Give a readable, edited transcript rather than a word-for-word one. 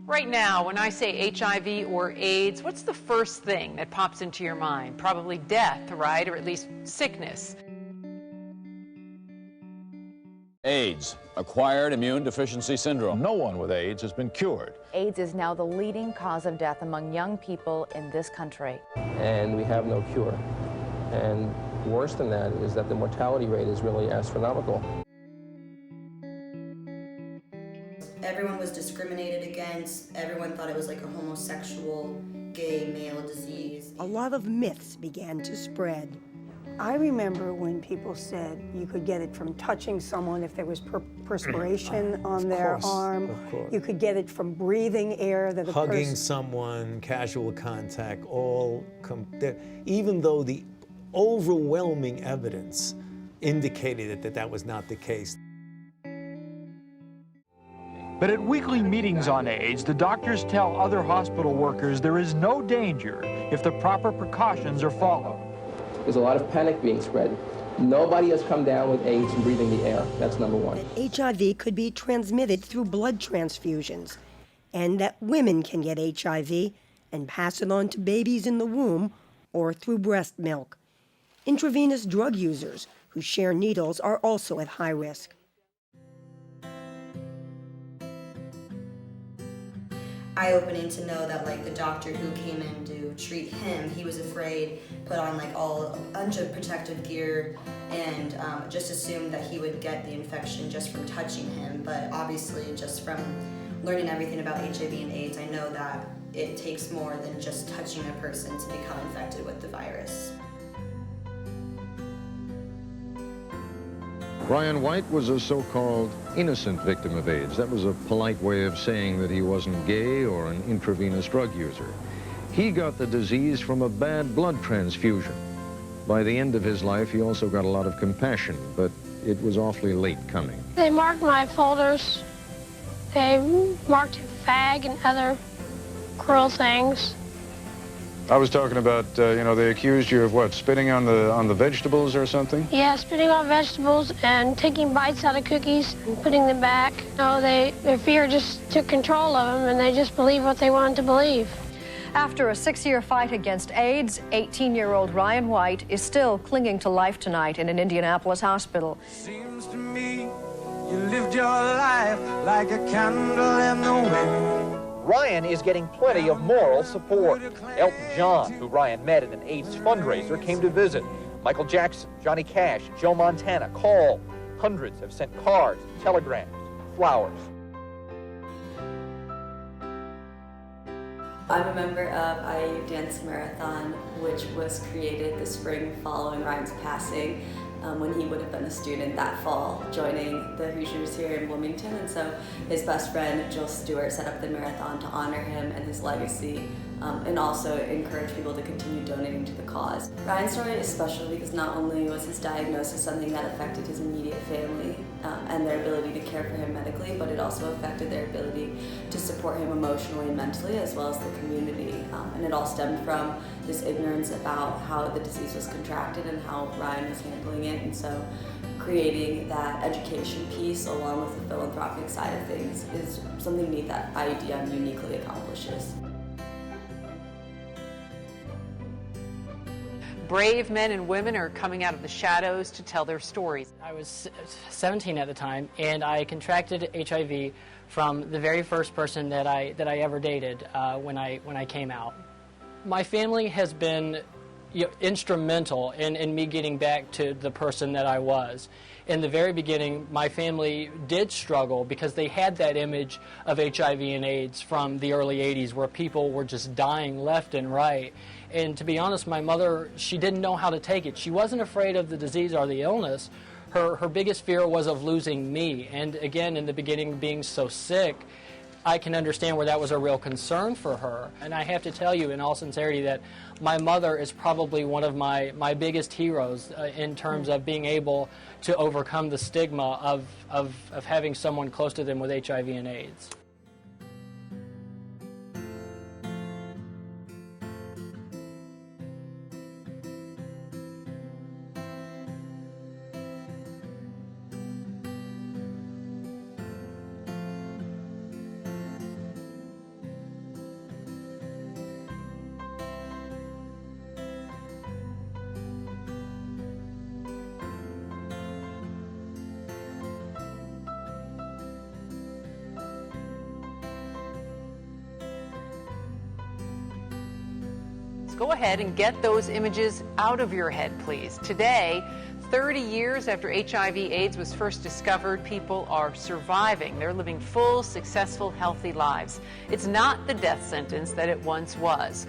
Right now, when I say HIV or AIDS, what's the first thing that pops into your mind? Probably death, right? Or at least sickness. AIDS, acquired immune deficiency syndrome. No one with AIDS has been cured. AIDS is now the leading cause of death among young people in this country. And we have no cure. And worse than that is that the mortality rate is really astronomical. Everyone was discriminated against. Everyone thought it was like a homosexual, gay, male disease. A lot of myths began to spread. I remember when people said you could get it from touching someone if there was perspiration on their arm. Of course. You could get it from breathing air that a Hugging someone, casual contact, even though the overwhelming evidence indicated that was not the case. But at weekly meetings on AIDS, the doctors tell other hospital workers there is no danger if the proper precautions are followed. There's a lot of panic being spread. Nobody has come down with AIDS from breathing the air. That's number one. That HIV could be transmitted through blood transfusions, and that women can get HIV and pass it on to babies in the womb or through breast milk. Intravenous drug users who share needles are also at high risk. Eye-opening to know that like the doctor who came in to treat him, he was afraid, put on like a bunch of protective gear, and just assumed that he would get the infection just from touching him. But obviously, just from learning everything about HIV and AIDS, I know that it takes more than just touching a person to become infected with the virus. Ryan White was a so-called innocent victim of AIDS. That was a polite way of saying that he wasn't gay or an intravenous drug user. He got the disease from a bad blood transfusion. By the end of his life, he also got a lot of compassion, but it was awfully late coming. They marked my folders. They marked fag and other cruel things. I was talking about, they accused you of what, spitting on the vegetables or something? Yeah, spitting on vegetables and taking bites out of cookies and putting them back. Their fear just took control of them, and they just believed what they wanted to believe. After a 6-year fight against AIDS, 18-year-old Ryan White is still clinging to life tonight in an Indianapolis hospital. Seems to me you lived your life like a candle in the wind. Ryan is getting plenty of moral support. Elton John, who Ryan met at an AIDS fundraiser, came to visit. Michael Jackson, Johnny Cash, Joe Montana called. Hundreds have sent cards, telegrams, flowers. I'm a member of IU Dance Marathon, which was created the spring following Ryan's passing, when he would have been a student that fall, joining the Hoosiers here in Wilmington. And so his best friend, Jill Stewart, set up the marathon to honor him and his legacy, and also encourage people to continue donating to the cause. Ryan's story is special because not only was his diagnosis something that affected his immediate family and their ability to care for him medically, but it also affected their ability to support him emotionally and mentally, as well as the community. And it all stemmed from this ignorance about how the disease was contracted and how Ryan was handling it. And so creating that education piece along with the philanthropic side of things is something neat that IUDM uniquely accomplishes. Brave men and women are coming out of the shadows to tell their stories. I was 17 at the time, and I contracted HIV from the very first person that I ever dated when I came out. My family has been instrumental in me getting back to the person that I was. In the very beginning, my family did struggle because they had that image of HIV and AIDS from the early 80s where people were just dying left and right. And to be honest, my mother, she didn't know how to take it. She wasn't afraid of the disease or the illness. Her biggest fear was of losing me. And again, in the beginning, being so sick, I can understand where that was a real concern for her. And I have to tell you in all sincerity that my mother is probably one of my biggest heroes in terms of being able to overcome the stigma of having someone close to them with HIV and AIDS. hospitals. Go ahead and get those images out of your head, please. Today, 30 years after HIV/AIDS was first discovered, people are surviving. They're living full, successful, healthy lives. It's not the death sentence that it once was.